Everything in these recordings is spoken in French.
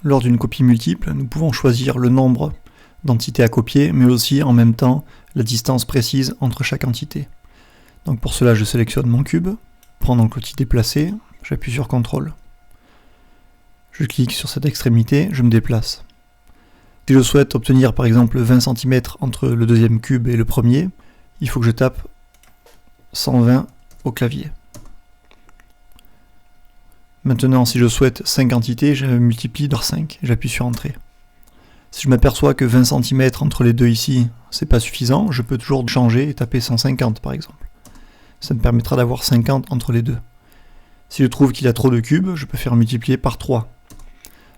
lors d'une copie multiple, nous pouvons choisir le nombre d'entités à copier, mais aussi en même temps la distance précise entre chaque entité. Donc pour cela, je sélectionne mon cube, prends donc l'outil déplacer, j'appuie sur CTRL. Je clique sur cette extrémité, je me déplace. Si je souhaite obtenir par exemple 20 cm entre le deuxième cube et le premier, il faut que je tape 120 au clavier. Maintenant, si je souhaite 5 entités, je multiplie par 5, j'appuie sur Entrée. Si je m'aperçois que 20 cm entre les deux ici, c'est pas suffisant, je peux toujours changer et taper 150 par exemple. Ça me permettra d'avoir 50 entre les deux. Si je trouve qu'il y a trop de cubes, je peux faire multiplier par 3.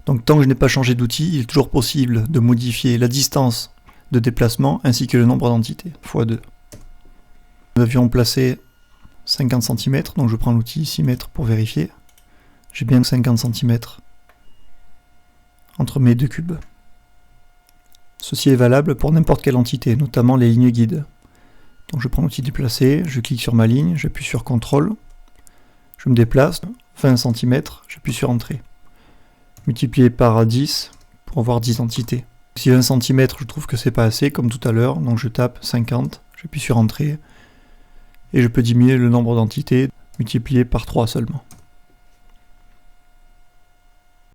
Donc tant que je n'ai pas changé d'outil, il est toujours possible de modifier la distance de déplacement ainsi que le nombre d'entités, x2. Nous avions placé 50 cm, donc je prends l'outil ici mètre pour vérifier. J'ai bien 50 cm entre mes deux cubes. Ceci est valable pour n'importe quelle entité, notamment les lignes guides. Donc je prends l'outil déplacer, je clique sur ma ligne, j'appuie sur CTRL, je me déplace, 20 cm, j'appuie sur Entrée. Multiplier par 10 pour avoir 10 entités. Si 20 cm je trouve que c'est pas assez, comme tout à l'heure, donc je tape 50, j'appuie sur Entrée, et je peux diminuer le nombre d'entités, multiplier par 3 seulement.